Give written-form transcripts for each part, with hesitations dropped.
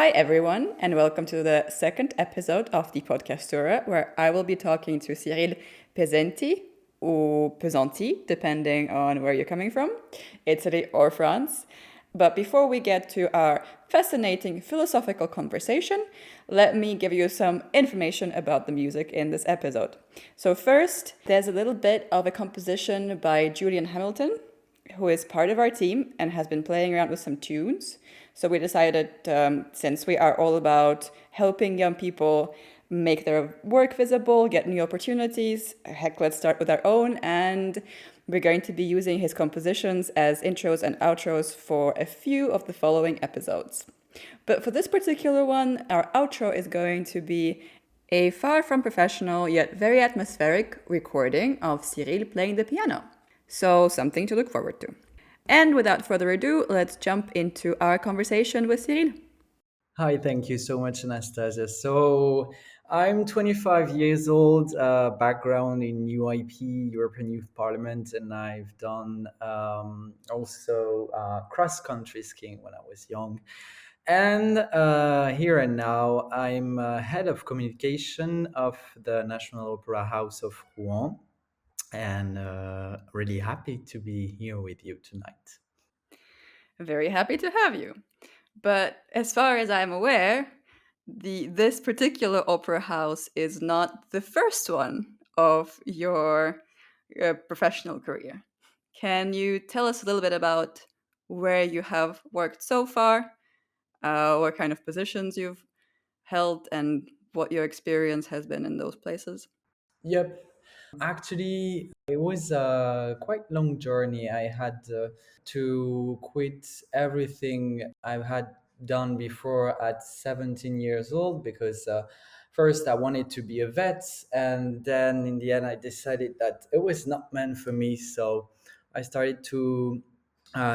Hi, everyone, and welcome to the second episode of the podcast Structura, where I will be talking to Cyril Pesenti, or Pesenti, depending on where you're coming from, Italy or France. But before we get to our fascinating philosophical conversation, let me give you some information about the music in this episode. So, first, there's a little bit of a composition by Julian Hamilton, who is part of our team and has been playing around with some tunes. So we decided, since we are all about helping young people make their work visible, get new opportunities, heck, let's start with our own. And we're going to be using his compositions as intros and outros for a few of the following episodes. But for this particular one, our outro is going to be a far from professional yet very atmospheric recording of Cyril playing the piano. So, something to look forward to. And without further ado, let's jump into our conversation with Cyril. Hi, thank you so much, Anastasia. So, I'm 25 years old, background in UIP, European Youth Parliament, and I've done also cross-country skiing when I was young. And here and now, I'm head of communication of the National Opera House of Rouen, and really happy to be here with you tonight. Very happy to have you. But as far as I'm aware, this particular opera house is not the first one of your professional career. Can you tell us a little bit about where you have worked so far, what kind of positions you've held, and what your experience has been in those places? Yep. Actually, it was a quite long journey. I had to quit everything I've had done before at 17 years old because first I wanted to be a vet, and then in the end I decided that it was not meant for me. So I started to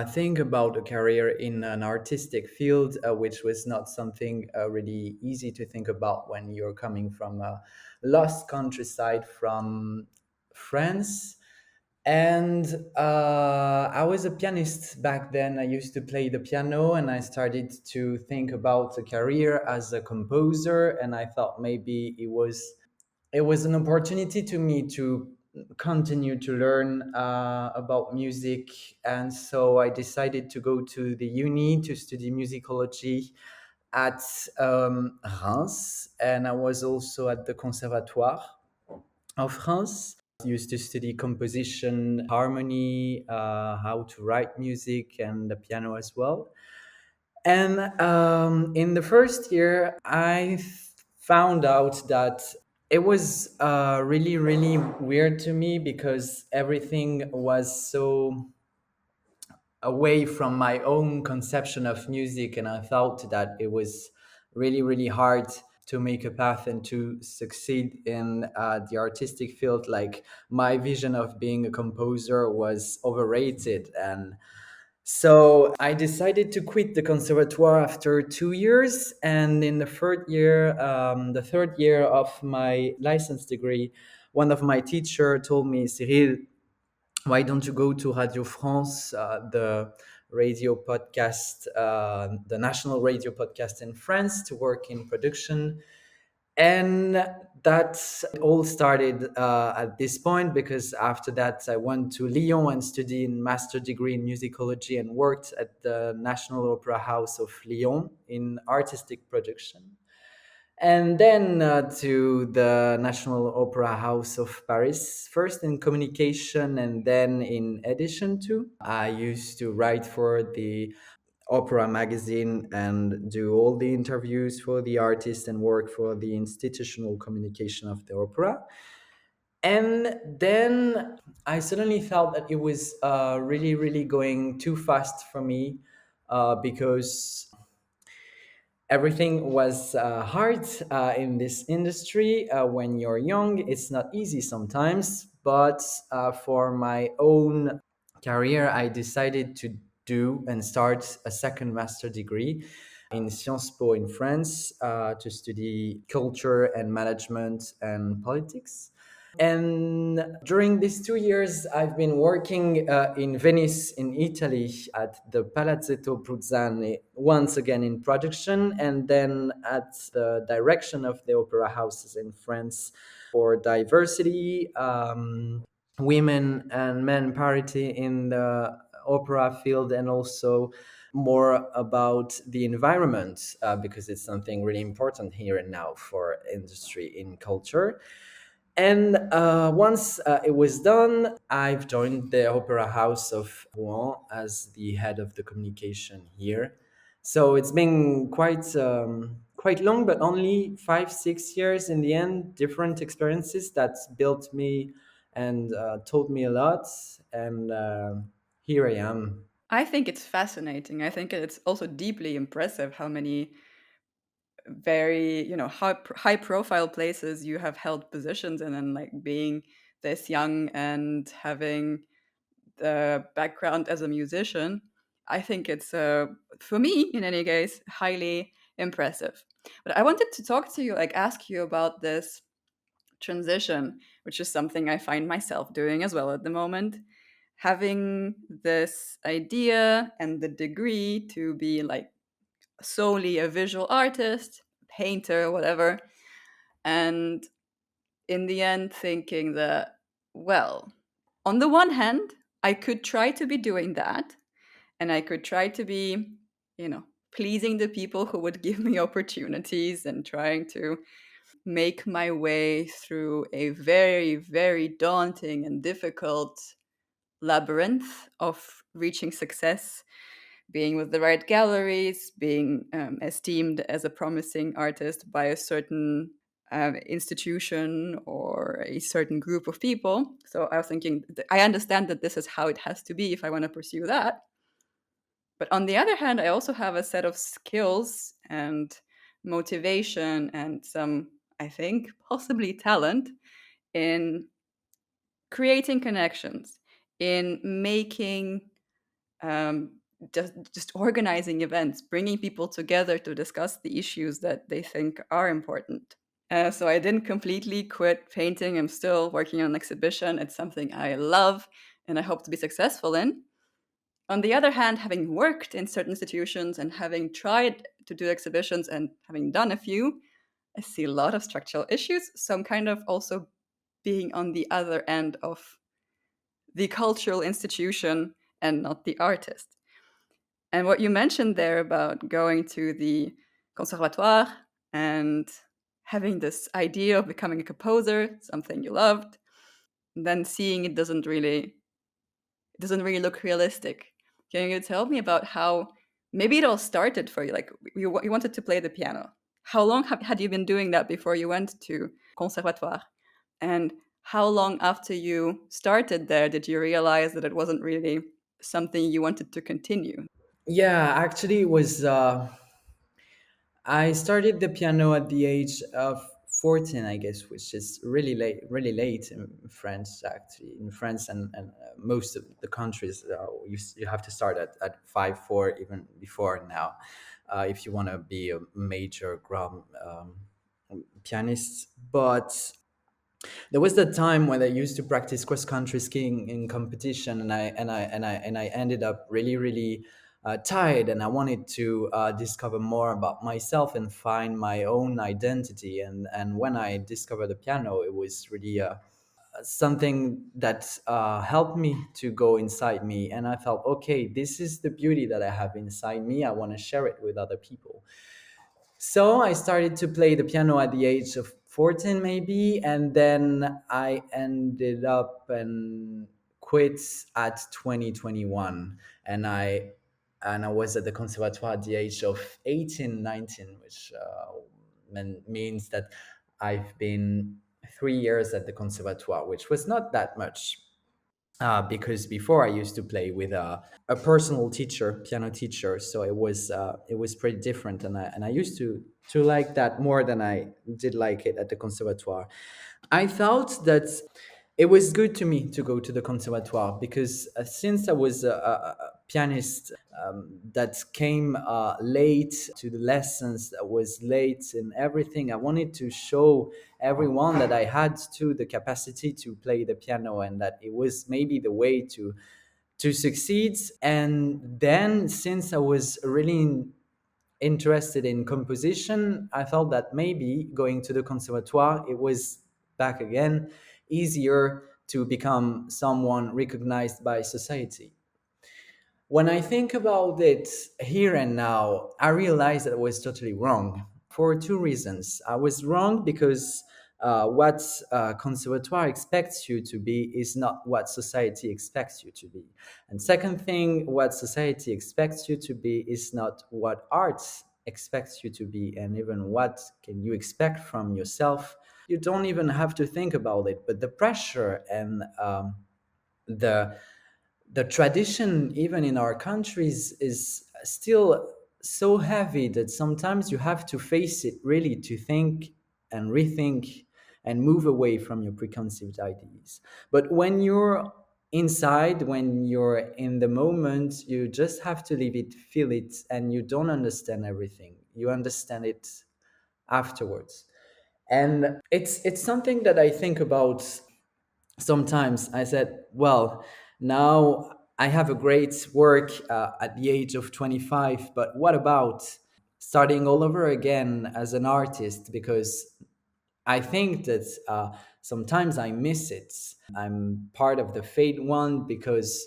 think about a career in an artistic field, which was not something really easy to think about when you're coming from a lost countryside from France. And I was a pianist back then. I used to play the piano, and I started to think about a career as a composer. And I thought maybe it was an opportunity to me to continue to learn about music. And so I decided to go to the uni to study musicology at Reims, and I was also at the conservatoire of France. I used to study composition, harmony, how to write music, and the piano as well. And in the first year, I found out that it was really, really weird to me because everything was so away from my own conception of music. And I thought that it was really, really hard to make a path and to succeed in the artistic field. Like my vision of being a composer was overrated. And so I decided to quit the conservatoire after 2 years. And in the third year of my license degree, one of my teacher told me, Cyril, why don't you go to Radio France, the radio podcast, the national radio podcast in France, to work in production? And that all started at this point, because after that I went to Lyon and studied a master degree in musicology and worked at the National Opera House of Lyon in artistic production. And then to the National Opera House of Paris, first in communication and then in edition too. I used to write for the opera magazine and do all the interviews for the artist and work for the institutional communication of the opera. And then I suddenly felt that it was really, really going too fast for me, because everything was hard in this industry. When you're young, it's not easy sometimes. But for my own career, I decided to do and start a second master degree in Sciences Po in France, to study culture and management and politics. And during these 2 years, I've been working in Venice, in Italy, at the Palazzetto Bruzzane, once again in production, and then at the direction of the opera houses in France for diversity, women and men parity in the opera field, and also more about the environment, because it's something really important here and now for industry in culture. And once it was done, I've joined the Opera House of Rouen as the head of the communication here. So it's been quite long, but only 5 6 years in the end. Different experiences that built me and taught me a lot. And here I am. I think it's fascinating. I think it's also deeply impressive how many very, high profile places you have held positions in, and like being this young and having the background as a musician. I think it's, for me in any case, highly impressive. But I wanted to talk to you, like ask you about this transition, which is something I find myself doing as well at the moment. Having this idea and the degree to be like solely a visual artist, painter, whatever. And in the end, thinking that, well, on the one hand, I could try to be doing that, and I could try to be, pleasing the people who would give me opportunities and trying to make my way through a very, very daunting and difficult labyrinth of reaching success, being with the right galleries, being esteemed as a promising artist by a certain institution or a certain group of people. So I was thinking, I understand that this is how it has to be if I want to pursue that. But on the other hand, I also have a set of skills and motivation and some, I think, possibly talent in creating connections, in making um, just organizing events, bringing people together to discuss the issues that they think are important. So I didn't completely quit painting. I'm still working on an exhibition. It's something I love and I hope to be successful in. On the other hand, having worked in certain institutions and having tried to do exhibitions and having done a few, I see a lot of structural issues. So I'm kind of also being on the other end of the cultural institution and not the artist. And what you mentioned there about going to the conservatoire and having this idea of becoming a composer, something you loved, and then seeing it doesn't really look realistic. Can you tell me about how maybe it all started for you? Like you wanted to play the piano. How long had you been doing that before you went to conservatoire? And how long after you started there did you realize that it wasn't really something you wanted to continue? Yeah, actually, it was. I started the piano at the age of 14, I guess, which is really late in France, actually. In France and most of the countries, you have to start at 5, 4, even before now, if you want to be a major pianist. But there was that time when I used to practice cross country skiing in competition, and I ended up really tired, and I wanted to discover more about myself and find my own identity. And when I discovered the piano, it was really something that helped me to go inside me, and I felt, okay, this is the beauty that I have inside me. I want to share it with other people. So I started to play the piano at the age of 14, maybe, and then I ended up and quit at 2021. And I was at the conservatoire at the age of 18, 19, which means that I've been 3 years at the conservatoire, which was not that much, because before I used to play with a personal teacher, piano teacher, so it was pretty different, and I used to like that more than I did like it at the conservatoire. I thought that it was good to me to go to the conservatoire because since I was a pianist that came late to the lessons, that was late in everything. I wanted to show everyone that I had to the capacity to play the piano, and that it was maybe the way to succeed. And then, since I was really interested in composition, I felt that maybe going to the conservatoire, it was back again easier to become someone recognized by society. When I think about it here and now, I realize that I was totally wrong for two reasons. I was wrong because what conservatoire expects you to be is not what society expects you to be. And second thing, what society expects you to be is not what art expects you to be, and even what can you expect from yourself. You don't even have to think about it, but the pressure and the the tradition even in our countries is still so heavy that sometimes you have to face it, really, to think and rethink and move away from your preconceived ideas. But when you're inside, when you're in the moment, you just have to leave it, feel it, and you don't understand everything, you understand it afterwards. And it's something that I think about sometimes. I said, well, now I have a great work at the age of 25, but what about starting all over again as an artist? Because I think that sometimes I miss it. I'm part of the fade one because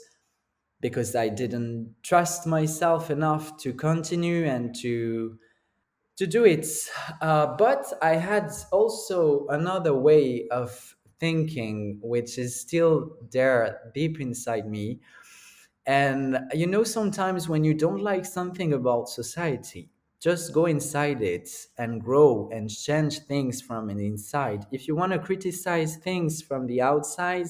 I didn't trust myself enough to continue and to do it. But I had also another way of thinking, which is still there deep inside me. And sometimes when you don't like something about society, just go inside it and grow and change things from an inside. If you want to criticize things from the outside,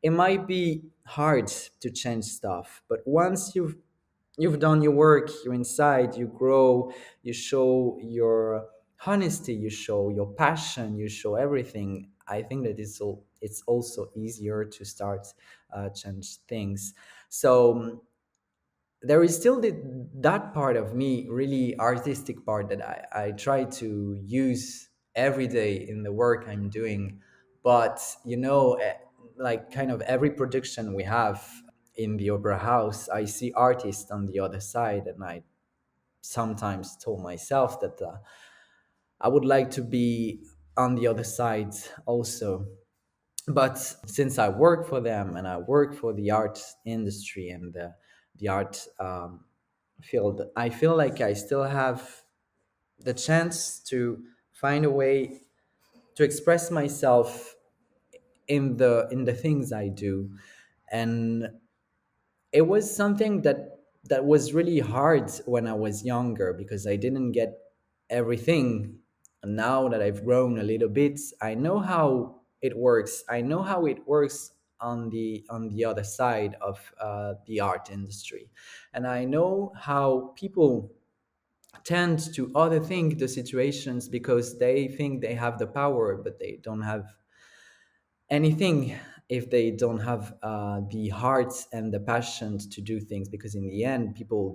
it might be hard to change stuff. But once you've done your work, you're inside, you grow, you show your honesty, you show your passion, you show everything. I think that it's also easier to start change things. So there is still that part of me, really artistic part, that I try to use every day in the work I'm doing. But like kind of every production we have in the opera house, I see artists on the other side, and I sometimes told myself that I would like to be on the other side also. But since I work for them and I work for the art industry and the art field, I feel like I still have the chance to find a way to express myself in the things I do. And it was something that was really hard when I was younger because I didn't get everything. And now that I've grown a little bit, I know how it works. I know how it works on the other side of the art industry, and I know how people tend to overthink the situations because they think they have the power, but they don't have anything if they don't have the heart and the passion to do things, because in the end people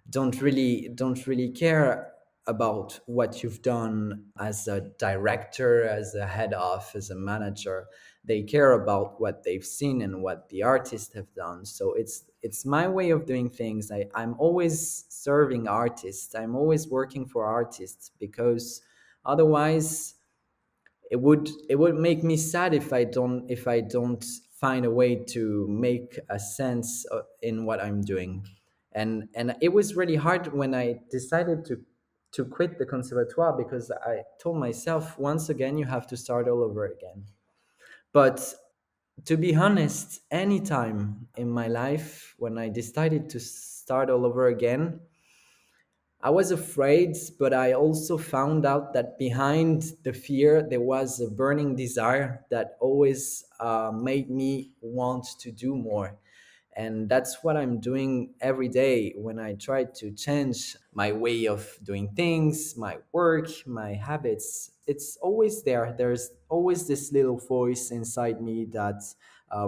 don't really care about what you've done as a director, as a head of, as a manager. They care about what they've seen and what the artists have done. So it's my way of doing things. I'm always serving artists, I'm always working for artists, because otherwise it would make me sad if I don't find a way to make a sense in what I'm doing. And it was really hard when I decided to quit the conservatoire, because I told myself, once again you have to start all over again. But to be honest, anytime in my life when I decided to start all over again, I was afraid, but I also found out that behind the fear, there was a burning desire that always made me want to do more. And that's what I'm doing every day when I try to change my way of doing things, my work, my habits. It's always there. There's always this little voice inside me that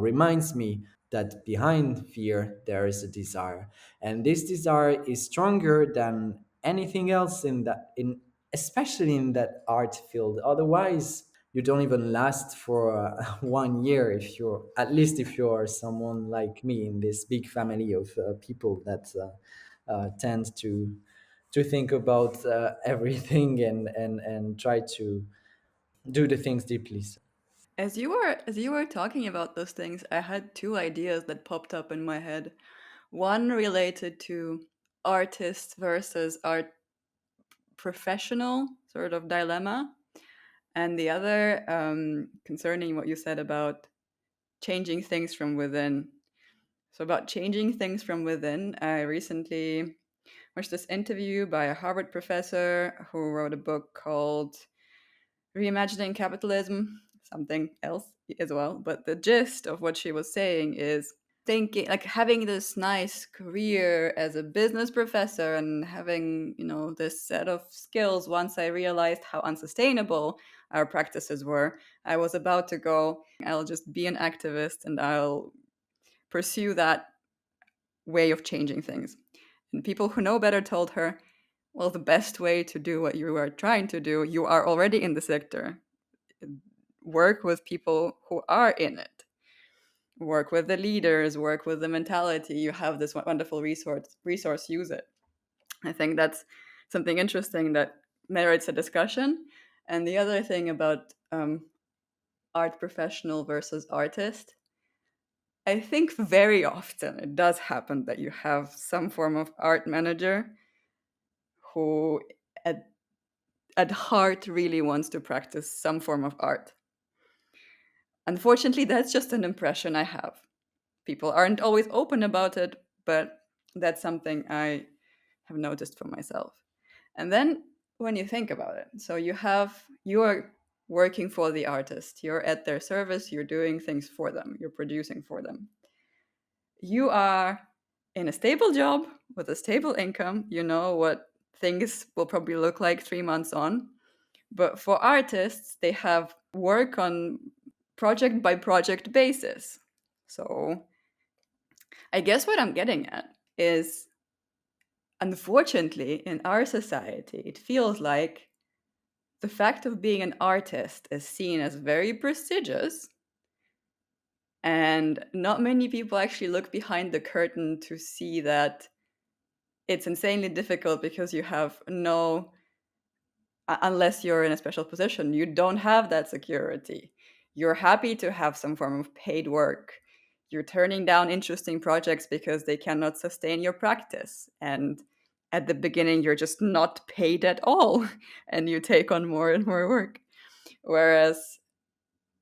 reminds me that behind fear there is a desire, and this desire is stronger than anything else in that, in especially in that art field. Otherwise you don't even last for 1 year, if you're, at least if you're someone like me in this big family of people that tend to think about everything and try to do the things deeply. As you were talking about those things, I had two ideas that popped up in my head. One related to artist versus art professional sort of dilemma, and the other concerning what you said about changing things from within. So, about changing things from within, I recently watched this interview by a Harvard professor who wrote a book called Reimagining Capitalism, something else as well. But the gist of what she was saying is thinking, like, having this nice career as a business professor and having, this set of skills. Once I realized how unsustainable our practices were, I was about to go, I'll just be an activist and I'll pursue that way of changing things. And people who know better told her, well, the best way to do what you are trying to do, you are already in the sector. Work with people who are in it. Work with the leaders, work with the mentality. You have this wonderful resource, use it. I think that's something interesting that merits a discussion. And the other thing about art professional versus artist, I think very often it does happen that you have some form of art manager who at, at heart really wants to practice some form of art. Unfortunately, that's just an impression I have. People aren't always open about it, but that's something I have noticed for myself. And then when you think about it, so you're working for the artist, you're at their service, you're doing things for them, you're producing for them. You are in a stable job with a stable income, you know what things will probably look like 3 months on. But for artists, they have work on project by project basis. So I guess what I'm getting at is, unfortunately, in our society, it feels like the fact of being an artist is seen as very prestigious, and not many people actually look behind the curtain to see that it's insanely difficult because you have no, unless you're in a special position, you don't have that security. You're happy to have some form of paid work. You're turning down interesting projects because they cannot sustain your practice. And at the beginning, you're just not paid at all, and you take on more and more work. Whereas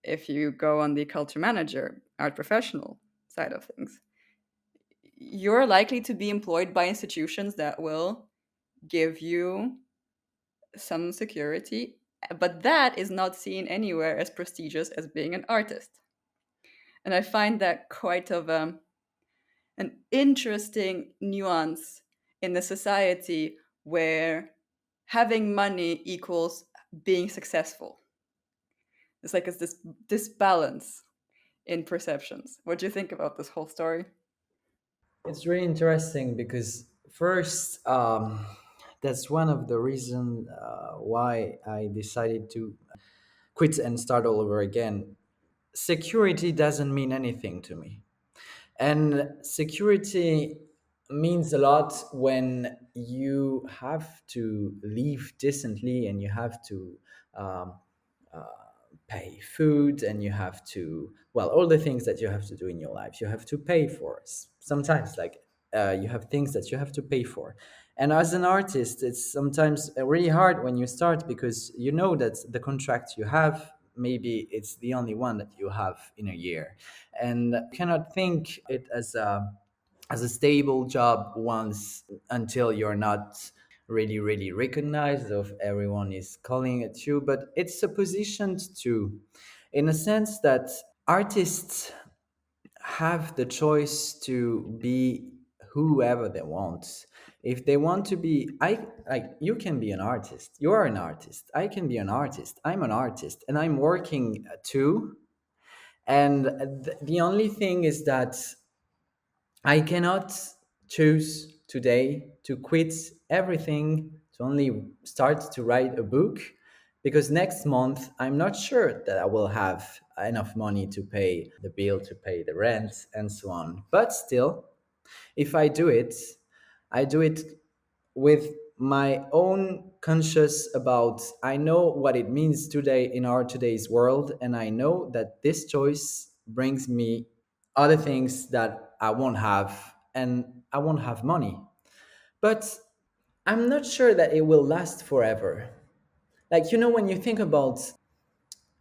if you go on the culture manager, art professional side of things, you're likely to be employed by institutions that will give you some security, but that is not seen anywhere as prestigious as being an artist. And I find that quite of an interesting nuance in the society where having money equals being successful. It's this balance in perceptions. What do you think about this whole story? It's really interesting because first, that's one of the reasons why I decided to quit and start all over again. Security doesn't mean anything to me. And security means a lot when you have to live decently and you have to um, pay food and you have to, well, all the things that you have to do in your life you have to pay for. Sometimes, like, you have things that you have to pay for. And as an artist, it's sometimes really hard when you start, because you know that the contract you have, maybe it's the only one that you have in a year, and you cannot think it as a stable job once, until you're not really recognized, of everyone is calling at you. But it's a position too, in a sense that artists have the choice to be whoever they want. If they want to be, I like, you can be an artist, you are an artist, I can be an artist, I'm an artist, and I'm working too. And the only thing is that I cannot choose today to quit everything to only start to write a book, because next month I'm not sure that I will have enough money to pay the bill, to pay the rent, and so on. But still, if I do it, I do it with my own conscious about, I know what it means today in our today's world, and I know that this choice brings me other things that I won't have, and I won't have money. But I'm not sure that it will last forever. Like, when you think about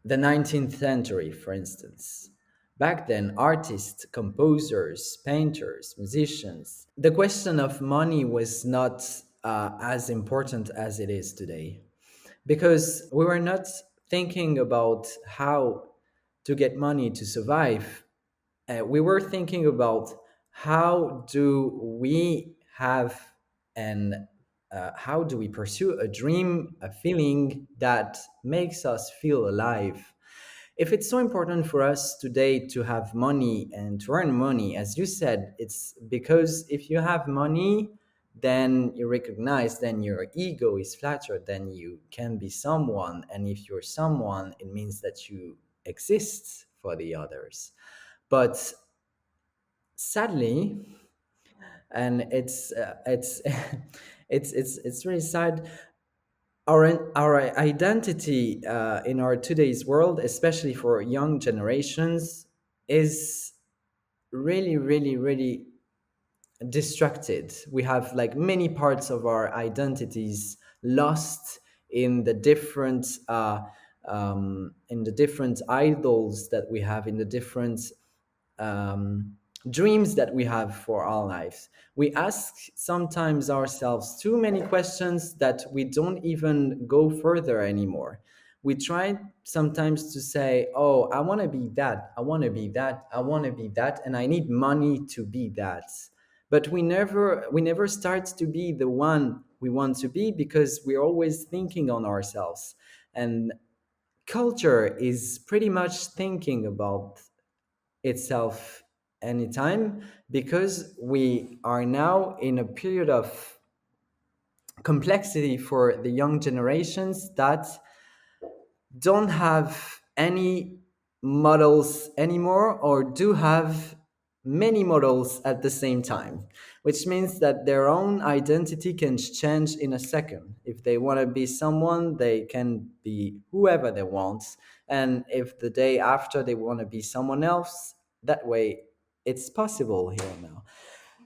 the 19th century, for instance, back then, artists, composers, painters, musicians, the question of money was not as important as it is today, because we were not thinking about how to get money to survive. We were thinking about how do we have and how do we pursue a dream, a feeling that makes us feel alive. If it's so important for us today to have money and to earn money, as you said, it's because if you have money, then you recognize, then your ego is flattered, then you can be someone. And if you're someone, it means that you exist for the others. But sadly, and it's it's really sad, our identity in our today's world, especially for young generations, is really, really, really distracted. We have like many parts of our identities lost in the different idols that we have, in the different dreams that we have for our lives. We ask sometimes ourselves too many questions that we don't even go further anymore. We try sometimes to say, oh, I want to be that, I want to be that, I want to be that, and I need money to be that. But we never start to be the one we want to be, because we're always thinking on ourselves. And culture is pretty much thinking about itself anytime, because we are now in a period of complexity for the young generations that don't have any models anymore, or do have many models at the same time, which means that their own identity can change in a second. If they want to be someone, they can be whoever they want. And if the day after they want to be someone else, that way it's possible here and now.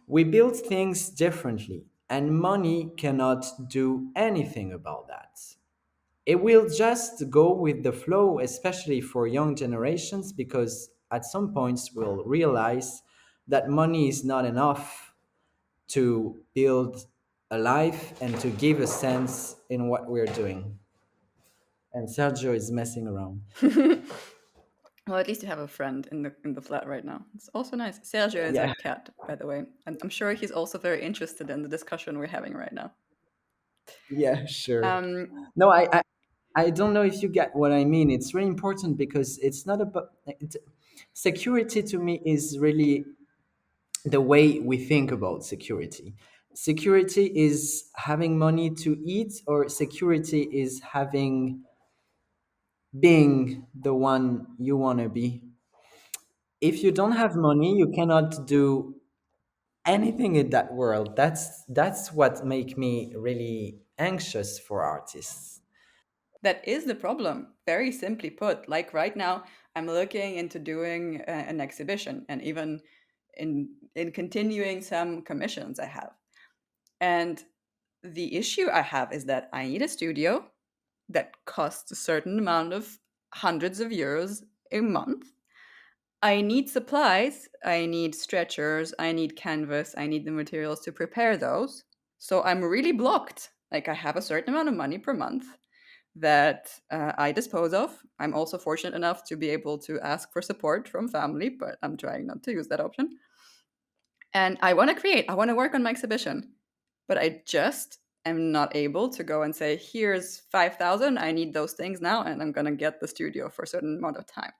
We build things differently, and money cannot do anything about that. It will just go with the flow, especially for young generations, because at some points we'll realize that money is not enough to build a life and to give a sense in what we're doing. And Sergio is messing around. Well, at least you have a friend in the flat right now. It's also nice. Sergio is a Yeah, cat, by the way, and I'm sure he's also very interested in the discussion we're having right now. yeah, sure. Um, No, I don't know if you get what I mean. It's really important, because it's not about security. To me, is really the way we think about security. Security is having money to eat, or security is having being the one you want to be. If you don't have money, you cannot do anything in that world. That's what make me really anxious for artists. that is the problem, very simply put. Like right now, I'm looking into doing an exhibition, and even in continuing some commissions I have. And the issue I have is that I need a studio that costs a certain amount of hundreds of euros a month. I need supplies, I need stretchers, I need canvas, I need the materials to prepare those. So I'm really blocked. Like I have a certain amount of money per month that I dispose of. I'm also fortunate enough to be able to ask for support from family, but I'm trying not to use that option. And I want to create, I want to work on my exhibition, but I just am not able to go and say, here's 5,000, I need those things now, and I'm going to get the studio for a certain amount of time.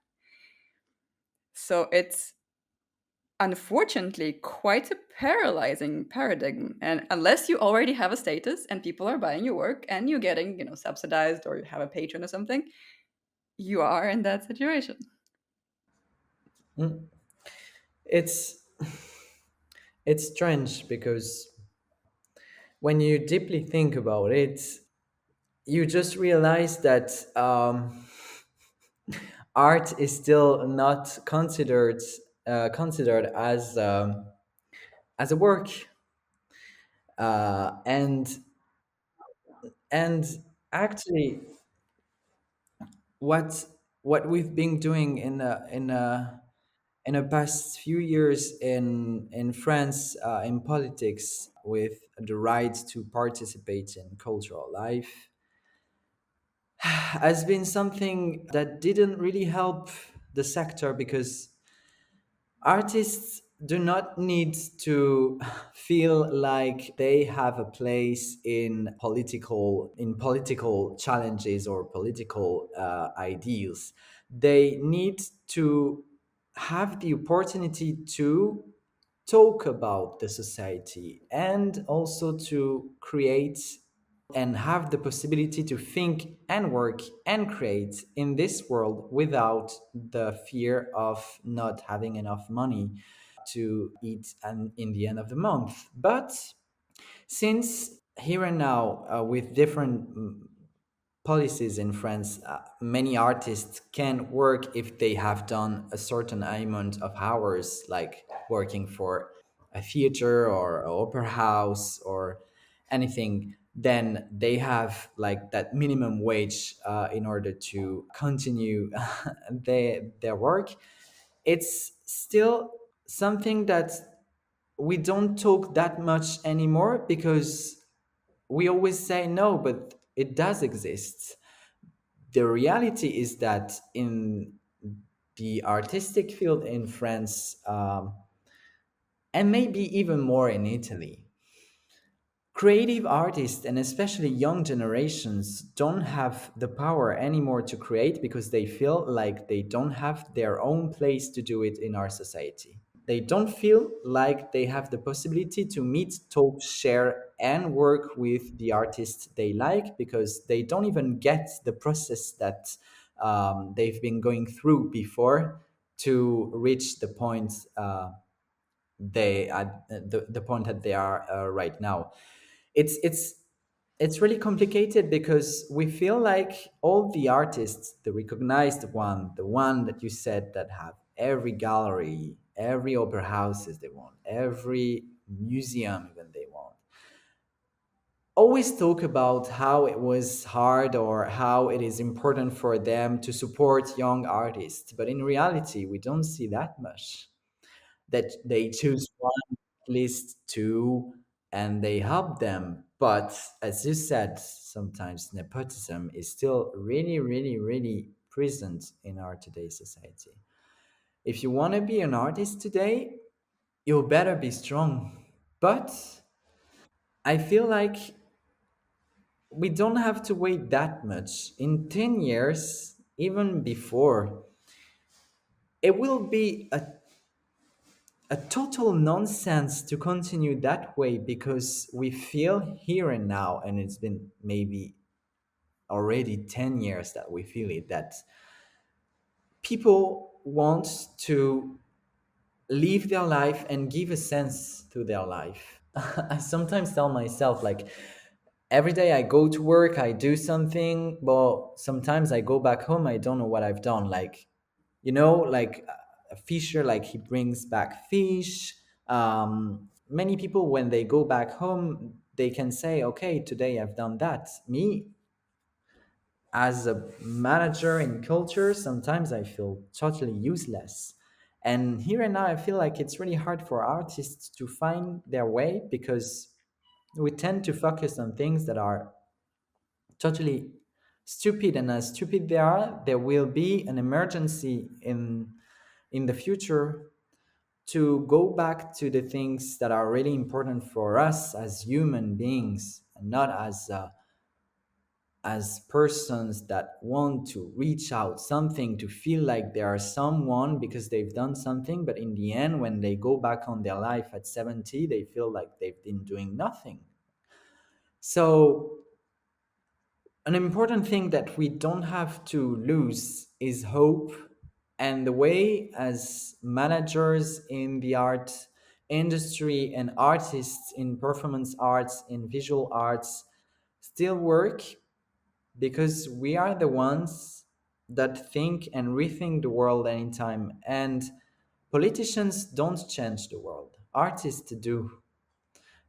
So it's unfortunately quite a paralyzing paradigm. And unless you already have a status and people are buying your work and you're getting, subsidized, or you have a patron or something, you are in that situation. Mm. It's it's strange because when you deeply think about it, you just realize that art is still not considered as a work, and actually what what we've been doing in the past few years in France, in politics, with the right to participate in cultural life, has been something that didn't really help the sector, because artists do not need to feel like they have a place in political challenges or political ideals. They need to have the opportunity to talk about the society, and also to create and have the possibility to think and work and create in this world without the fear of not having enough money to eat and in the end of the month. But since here and now, with different policies in France, many artists can work if they have done a certain amount of hours, like working for a theater or an opera house or anything. Then they have like that minimum wage in order to continue their work. It's still something that we don't talk that much anymore, because we always say no, but it does exist. The reality is that in the artistic field in France, and maybe even more in Italy, creative artists, and especially young generations, don't have the power anymore to create, because they feel like they don't have their own place to do it in our society. They don't feel like they have the possibility to meet, talk, share, and work with the artists they like, because they don't even get the process that they've been going through before to reach the point the point that they are right now. It's it's it's really complicated, because we feel like all the artists, the recognized one, the one that you said that have every gallery, every opera houses they want, every museum even they want, always talk about how it was hard or how it is important for them to support young artists. But in reality, we don't see that much. That they choose one, at least two, and they help them. But as you said, sometimes nepotism is still really, really, really present in our today's society. If you want to be an artist today, you better be strong. But I feel like we don't have to wait that much. In 10 years, even before, it will be a total nonsense to continue that way, because we feel here and now, and it's been maybe already 10 years that we feel it, that people want to live their life and give a sense to their life. I sometimes tell myself, like, every day I go to work, I do something, but sometimes I go back home, I don't know what I've done. Like, like a fisher, like he brings back fish. Many people, when they go back home, they can say, okay, today I've done that. Me, as a manager in culture, sometimes I feel totally useless. And here and now, I feel like it's really hard for artists to find their way, because we tend to focus on things that are totally stupid. And as stupid they are, there will be an emergency in the future to go back to the things that are really important for us as human beings, and not as as persons that want to reach out something, to feel like they are someone because they've done something, but in the end when they go back on their life at 70 they feel like they've been doing nothing. So an important thing that we don't have to lose is hope, and the way as managers in the art industry and artists in performance arts, in visual arts, still work, because we are the ones that think and rethink the world anytime. And politicians don't change the world, artists do.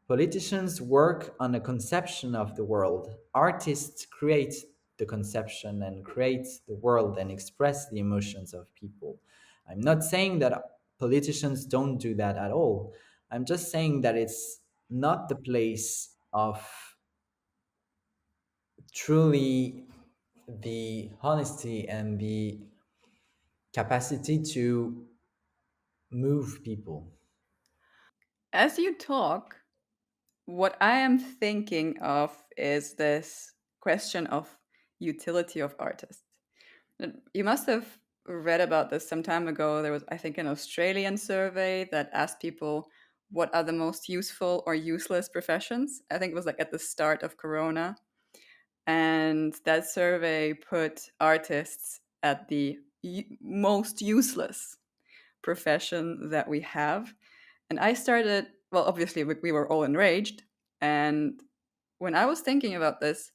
Politicians work on a conception of the world. Artists create the conception and create the world and express the emotions of people. I'm not saying that politicians don't do that at all. I'm just saying that it's not the place of truly the honesty and the capacity to move people. As you talk, what I am thinking of is this question of utility of artists. You must have read about this some time ago. There was, I think, an Australian survey that asked people what are the most useful or useless professions. I think it was like at the start of Corona. And that survey put artists at the most useless profession that we have. And I started, well, obviously, we were all enraged. And when I was thinking about this,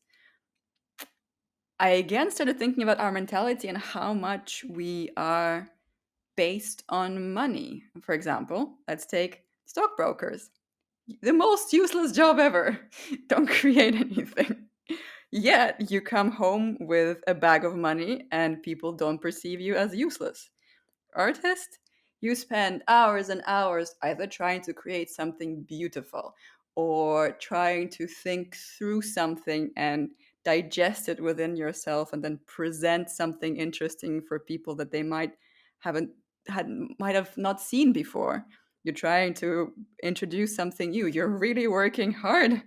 I again started thinking about our mentality and how much we are based on money. For example, let's take stockbrokers. The most useless job ever. Don't create anything. Yet you come home with a bag of money and people don't perceive you as useless. Artist, you spend hours and hours either trying to create something beautiful or trying to think through something and digest it within yourself and then present something interesting for people that they haven't might have not seen before. You're trying to introduce something new. You're really working hard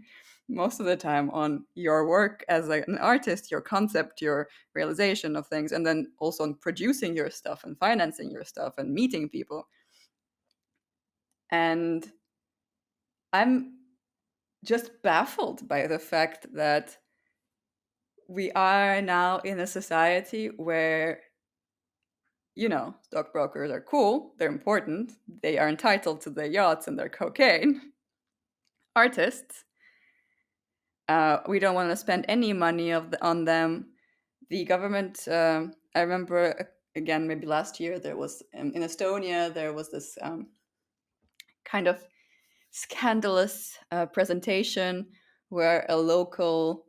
most of the time on your work as an artist, your concept, your realization of things, and then also on producing your stuff and financing your stuff and meeting people. And I'm just baffled by the fact that we are now in a society where, stockbrokers are cool, they're important, they are entitled to their yachts and their cocaine. Artists, we don't want to spend any money on them. The government, I remember, again, maybe last year, there was in Estonia, there was this kind of scandalous presentation where a local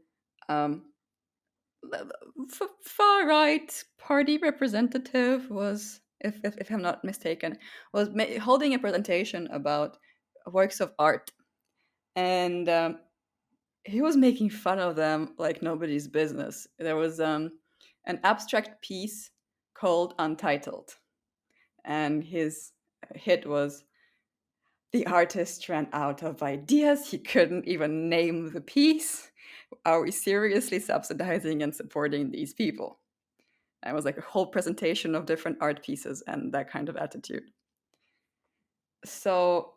far right party representative was, if I'm not mistaken, was holding a presentation about works of art. And he was making fun of them like nobody's business. There was an abstract piece called Untitled, and his hit was, the artist ran out of ideas. He couldn't even name the piece. Are we seriously subsidizing and supporting these people? And it was like a whole presentation of different art pieces and that kind of attitude. So,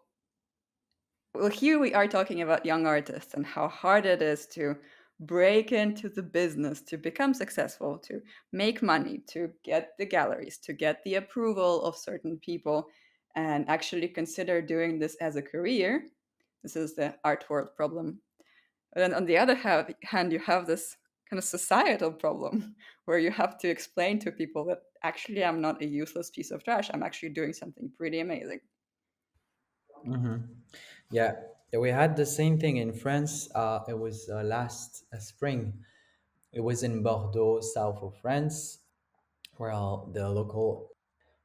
well, here we are talking about young artists and how hard it is to break into the business, to become successful, to make money, to get the galleries, to get the approval of certain people, and actually consider doing this as a career. This is the art world problem. And then on the other hand, you have this kind of societal problem where you have to explain to people that actually I'm not a useless piece of trash. I'm actually doing something pretty amazing. Hmm. Yeah, we had the same thing in France. It was last spring. It was in Bordeaux, south of France, where the local,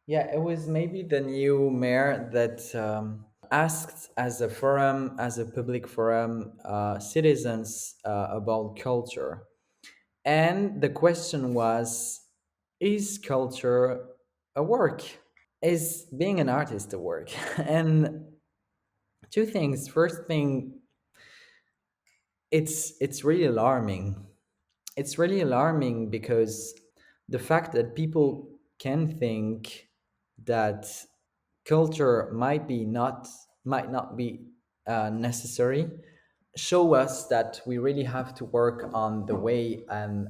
yeah, it was maybe the new mayor that asked as a forum, as a public forum, citizens about culture. And the question was, is culture a work? Is being an artist a work? And two things. First thing, it's really alarming it's really alarming because the fact that people can think that culture might not be necessary show us that we really have to work on the way and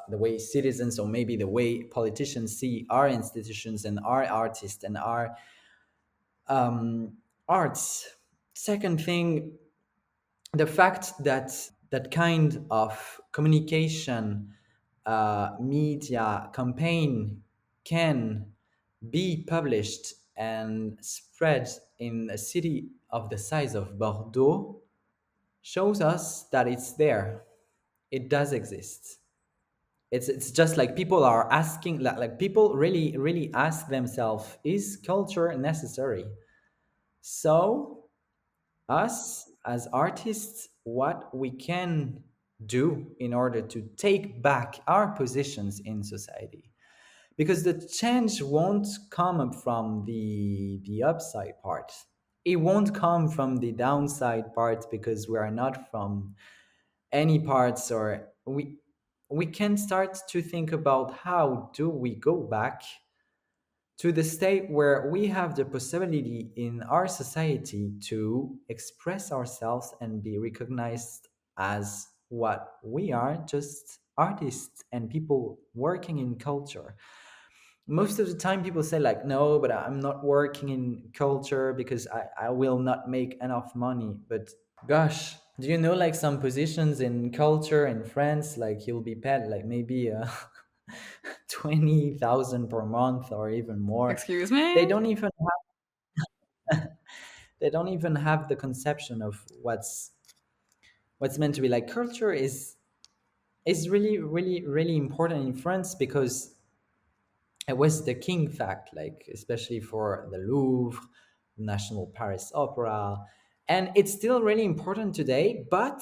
the way citizens, or maybe the way politicians, see our institutions and our artists and our um, arts. Second thing, the fact that that kind of communication, media campaign can be published and spread in a city of the size of Bordeaux shows us that it's there. It does exist. It's just like people are asking, like people really ask themselves, is culture necessary? So us as artists, what we can do in order to take back our positions in society, because the change won't come from the upside part, it won't come from the downside part, because we are not from any parts, or we can start to think about how do we go back to the state where we have the possibility in our society to express ourselves and be recognized as what we are, just artists and people working in culture. Most of the time people say like, no, but I'm not working in culture because I will not make enough money. But gosh, do you know like some positions in culture in France, like you'll be paid like maybe 20,000 per month or even more. Excuse They me? don't even they don't even have the conception of what's meant to be like. Culture is really important in France, because it was the king fact, like especially for the Louvre, National Paris Opera, and it's still really important today. But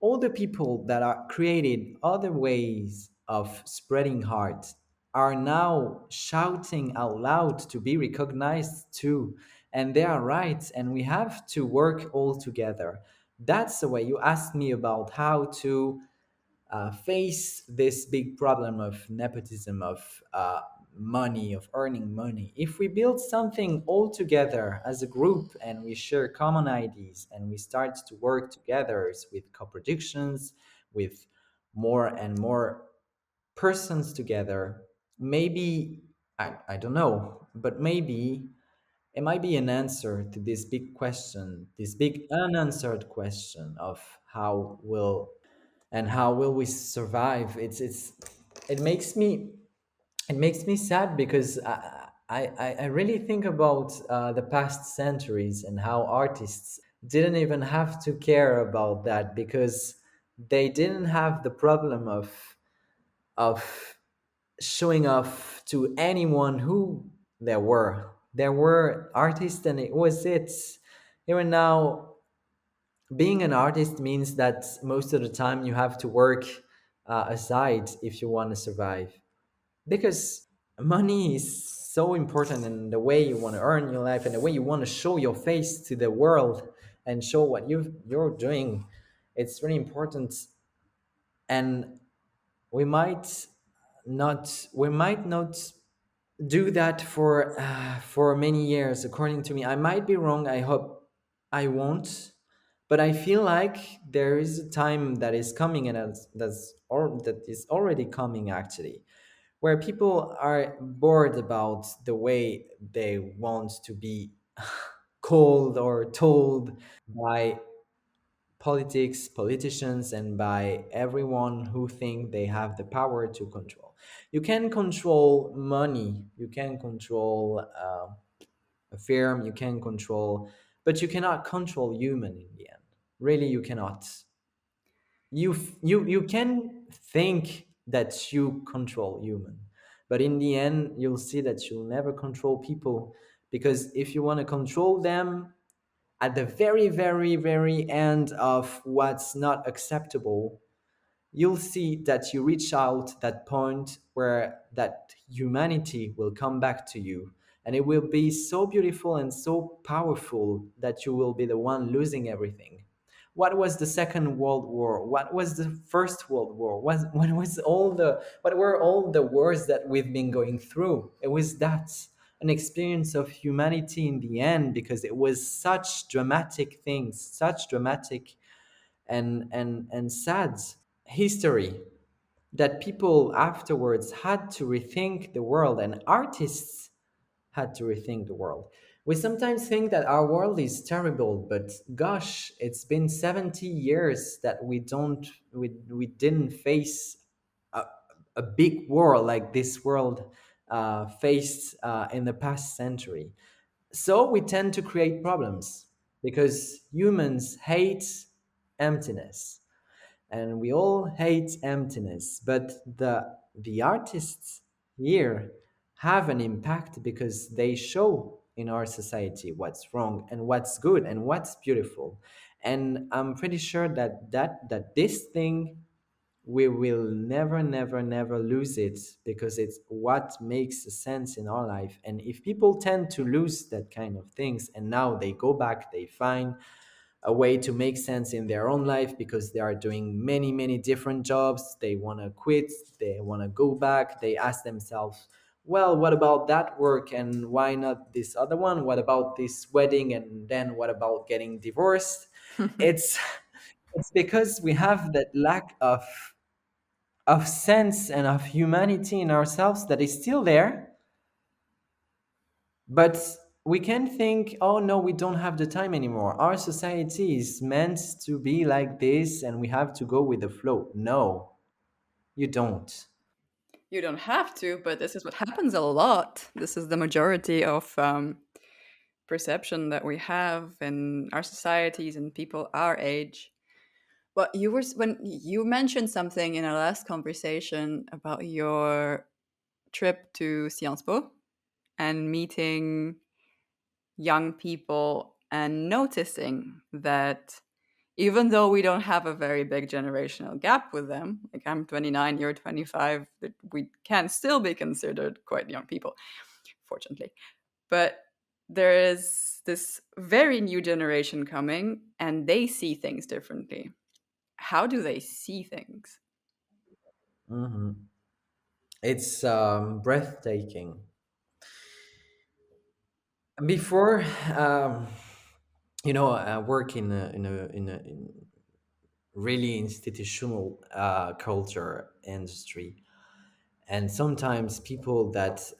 all the people that are created other ways of spreading art are now shouting out loud to be recognized too, and they are right, and we have to work all together. That's the way. You asked me about how to face this big problem of nepotism, of money, of earning money. If we build something all together as a group and we share common ideas and we start to work together with co-productions, with more and more persons together, maybe, I don't know, but maybe it might be an answer to this big question, this big unanswered question of how will we survive. It makes me it makes me sad, because I really think about the past centuries and how artists didn't even have to care about that, because they didn't have the problem of showing off to anyone who there were artists, and it was it. Even now, being an artist means that most of the time you have to work aside if you want to survive, because money is so important in the way you want to earn your life and the way you want to show your face to the world and show what you're doing. It's really important. And we might not do that for many years. According to me, I might be wrong. I hope I won't. But I feel like there is a time that is coming, and that is already coming actually, where people are bored about the way they want to be called or told by politicians, and by everyone who think they have the power to control. You can control money, you can control a firm, you can control, but you cannot control human in the end. Really, you cannot. You can think that you control human, but in the end you'll see that you'll never control people, because if you want to control them, at the very end of what's not acceptable, you'll see that you reach out that point where that humanity will come back to you, and it will be so beautiful and so powerful that you will be the one losing everything. What was the Second World War? What was the First World War? What were all the wars that we've been going through? It was that, an experience of humanity in the end, because it was such dramatic things, such dramatic and sad history, that people afterwards had to rethink the world, and artists had to rethink the world. We sometimes think that our world is terrible, but gosh, it's been 70 years that we didn't face a, a big war like this world faced in the past century. So we tend to create problems because humans hate emptiness, and we all hate emptiness, but the artists here have an impact because they show in our society what's wrong and what's good and what's beautiful. And I'm pretty sure that this thing, we will never lose it, because it's what makes sense in our life. And if people tend to lose that kind of things, and now they go back, they find a way to make sense in their own life because they are doing many different jobs, they want to quit, they want to go back, they ask themselves, well, what about that work, and why not this other one? What about this wedding, and then what about getting divorced? it's it's because we have that lack of sense and of humanity in ourselves that is still there. But we can think, oh no, we don't have the time anymore. Our society is meant to be like this and we have to go with the flow. No, you don't. You don't have to, but this is what happens a lot. This is the majority of perception that we have in our societies and people our age. Well, you were when you mentioned something in our last conversation about your trip to Sciences Po and meeting young people and noticing that even though we don't have a very big generational gap with them, like I'm 29, you're 25, that we can still be considered quite young people, fortunately. But there is this very new generation coming and they see things differently. How do they see things? Mhm. It's breathtaking. Before, um, I work in really institutional culture industry, and sometimes people that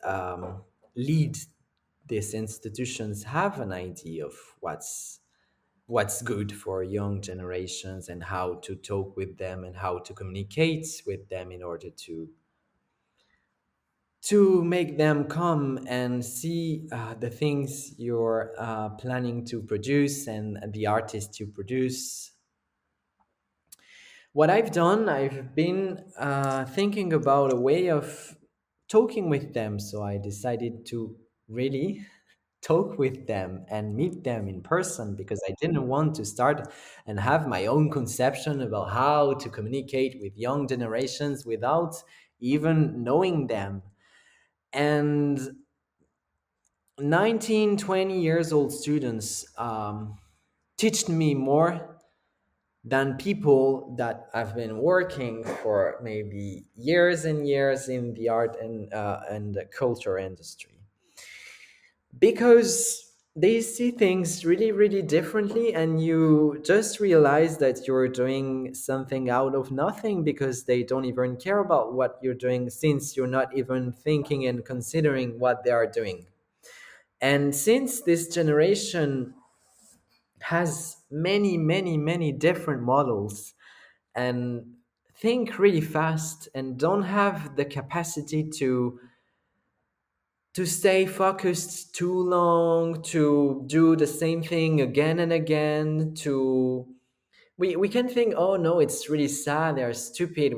lead these institutions have an idea of what's good for young generations and how to talk with them and how to communicate with them in order to make them come and see the things you're planning to produce and the artists you produce. What I've done, I've been thinking about a way of talking with them. So I decided to really talk with them and meet them in person, because I didn't want to start and have my own conception about how to communicate with young generations without even knowing them. And 19, 20 years old students teach me more than people that have been working for maybe years and years in the art and the culture industry, because they see things really differently, and you just realize that you're doing something out of nothing because they don't even care about what you're doing, since you're not even thinking and considering what they are doing. And since this generation has many different models and think really fast and don't have the capacity to stay focused too long, to do the same thing again and again, to we can think, oh no, it's really sad, they're stupid,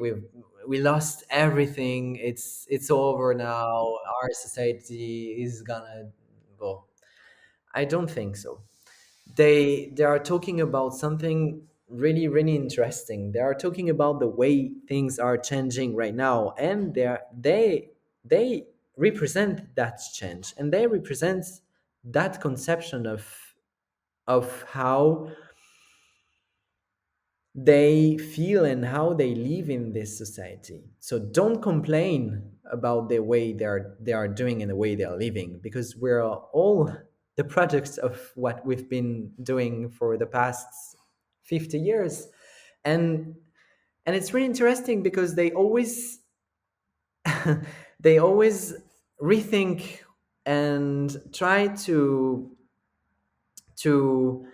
we lost everything, it's over now, our society is gonna go. I don't think so. They are talking about something really interesting. They are talking about the way things are changing right now, and they represent that change, and they represent that conception of how they feel and how they live in this society. So don't complain about the way they are doing and the way they are living, because we're all the products of what we've been doing for the past 50 years. And it's really interesting because they always they always rethink and try to to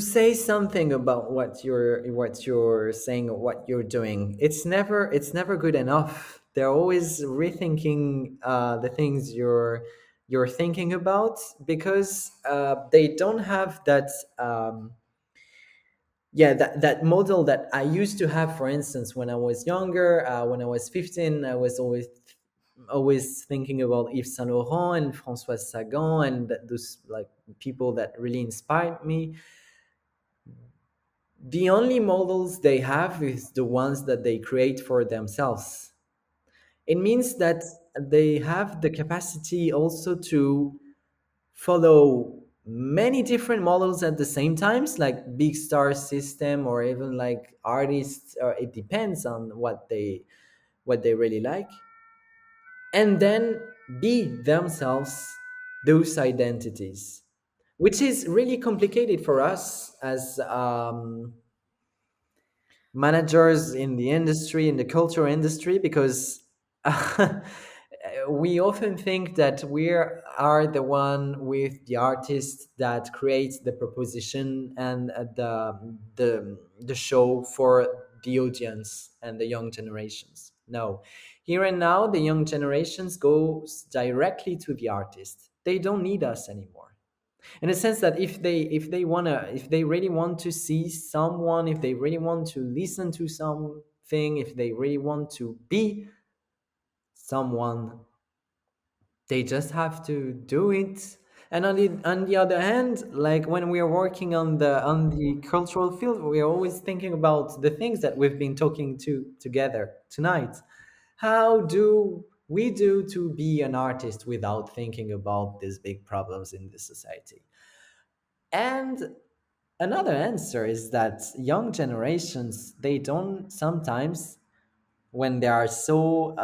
say something about what you're saying or what you're doing. It's never good enough. They're always rethinking the things you're thinking about, because they don't have that that model that I used to have. For instance, when I was younger, when I was 15, I was always thinking about Yves Saint Laurent and François Sagan, and those like people that really inspired me. The only models they have is the ones that they create for themselves. It means that they have the capacity also to follow many different models at the same times, like big star system or even like artists, or it depends on what they really like, and then be themselves those identities, which is really complicated for us as managers in the industry, in the cultural industry, because we often think that we are the one with the artist that creates the proposition and the show for the audience and the young generations. No, here and now the young generations goes directly to the artist. They don't need us anymore, in a sense that if they really want to see someone, if they really want to listen to something, if they really want to be someone, they just have to do it. And on the other hand, like when we are working on the cultural field, we are always thinking about the things that we've been talking to together tonight. How do we do to be an artist without thinking about these big problems in the society? And another answer is that young generations, they don't sometimes, when they are so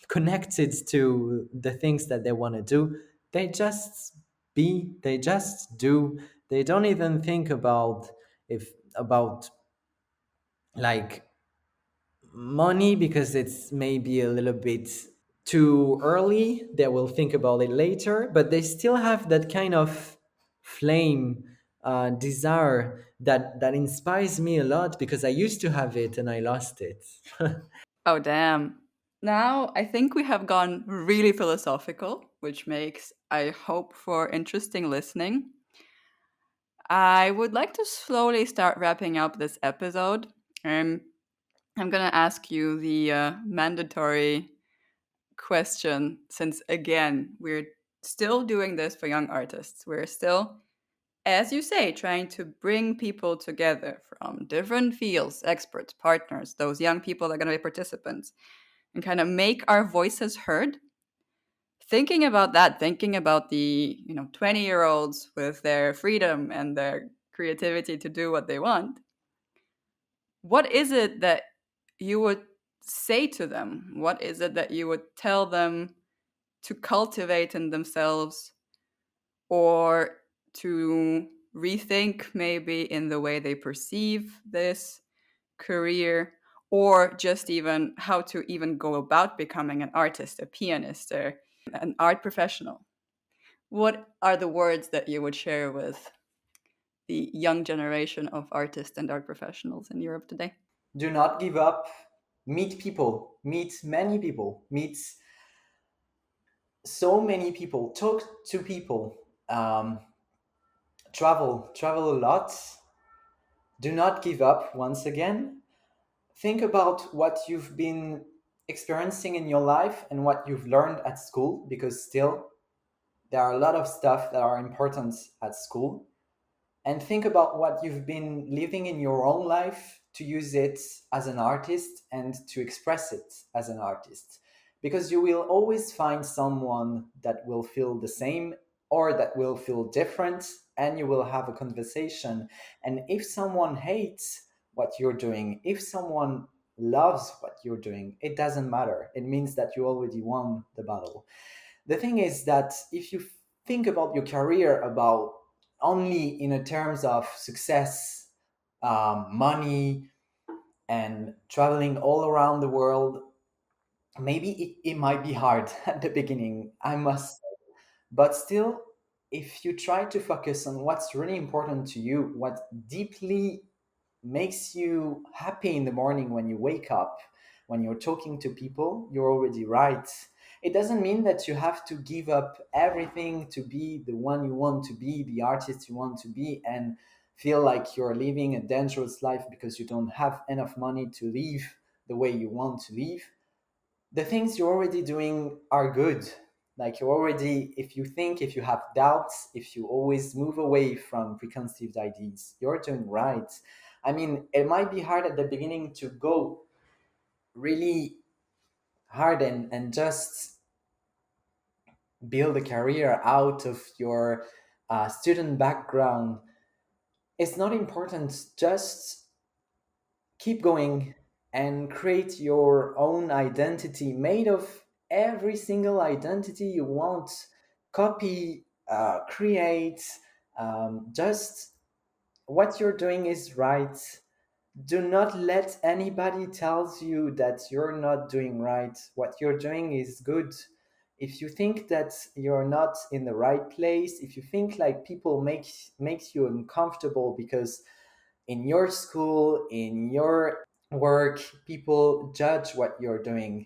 connected to the things that they want to do, they just do. They don't even think about like money, because it's maybe a little bit too early. They will think about it later, but they still have that kind of flame, desire that inspires me a lot, because I used to have it and I lost it. Oh, damn. Now, I think we have gone really philosophical, which makes, I hope, for interesting listening. I would like to slowly start wrapping up this episode. Um, I'm going to ask you the mandatory question, since, again, we're still doing this for young artists. We're still, as you say, trying to bring people together from different fields, experts, partners, those young people that are going to be participants, and kind of make our voices heard. Thinking about that, thinking about the 20-year-olds with their freedom and their creativity to do what they want, what is it that you would say to them? What is it that you would tell them to cultivate in themselves, or to rethink maybe in the way they perceive this career, or just even how to even go about becoming an artist, a pianist, or an art professional? What are the words that you would share with the young generation of artists and art professionals in Europe today? Do not give up. Meet people, meet many people, meet so many people, talk to people, travel a lot. Do not give up. Once again, think about what you've been experiencing in your life and what you've learned at school, because still there are a lot of stuff that are important at school. And think about what you've been living in your own life to use it as an artist and to express it as an artist, because you will always find someone that will feel the same or that will feel different. and you will have a conversation. And if someone hates what you're doing, if someone loves what you're doing, it doesn't matter. It means that you already won the battle. The thing is that if you think about your career about only in a terms of success, money, and traveling all around the world, maybe it might be hard at the beginning, I must say. But still, if you try to focus on what's really important to you, what deeply makes you happy in the morning when you wake up, when you're talking to people, you're already right. It doesn't mean that you have to give up everything to be the one you want to be, the artist you want to be, and feel like you're living a dangerous life because you don't have enough money to live the way you want to live. The things you're already doing are good. Like you already, if you have doubts, if you always move away from preconceived ideas, you're doing right. I mean, it might be hard at the beginning to go really hard and just build a career out of your student background. It's not important. Just keep going and create your own identity made of every single identity you want. Copy, create, just what you're doing is right. Do not let anybody tells you that you're not doing right. What you're doing is good. If you think that you're not in the right place, if you think like people makes you uncomfortable because in your school, in your work, people judge what you're doing,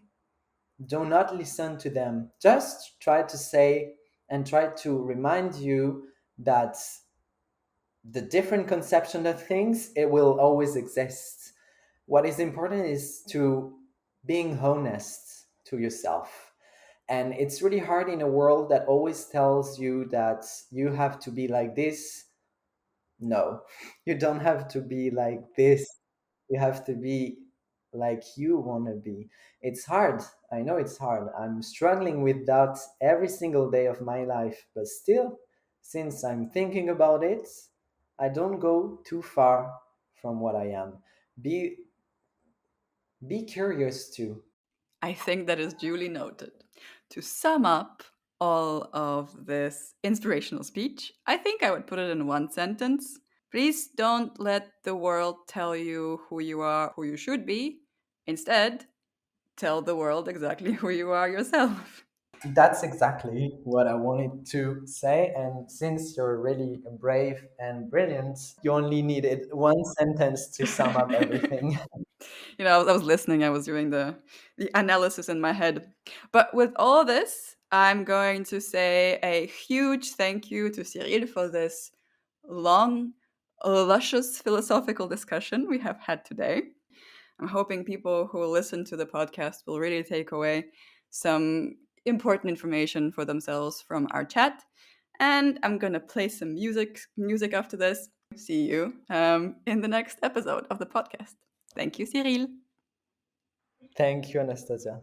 do not listen to them. Just try to say and try to remind you that the different conception of things, it will always exist. What is important is to being honest to yourself. And it's really hard in a world that always tells you that you have to be like this. No, you don't have to be like this. You have to be like you want to be. It's hard. I know it's hard. I'm struggling with that every single day of my life. But still, since I'm thinking about it, I don't go too far from what I am. Be be curious too. I think that is duly noted. To sum up all of this inspirational speech, I think I would put it in one sentence. Please don't let the world tell you who you are, who you should be. Instead, tell the world exactly who you are yourself. That's exactly what I wanted to say. And since you're really brave and brilliant, you only needed one sentence to sum up everything. I was listening, I was doing the analysis in my head. But with all this, I'm going to say a huge thank you to Cyril for this long, luscious philosophical discussion we have had today. I'm hoping people who will listen to the podcast will really take away some important information for themselves from our chat. And I'm gonna play some music after this. See you in the next episode of the podcast. Thank you, Cyril. Thank you, Anastasia.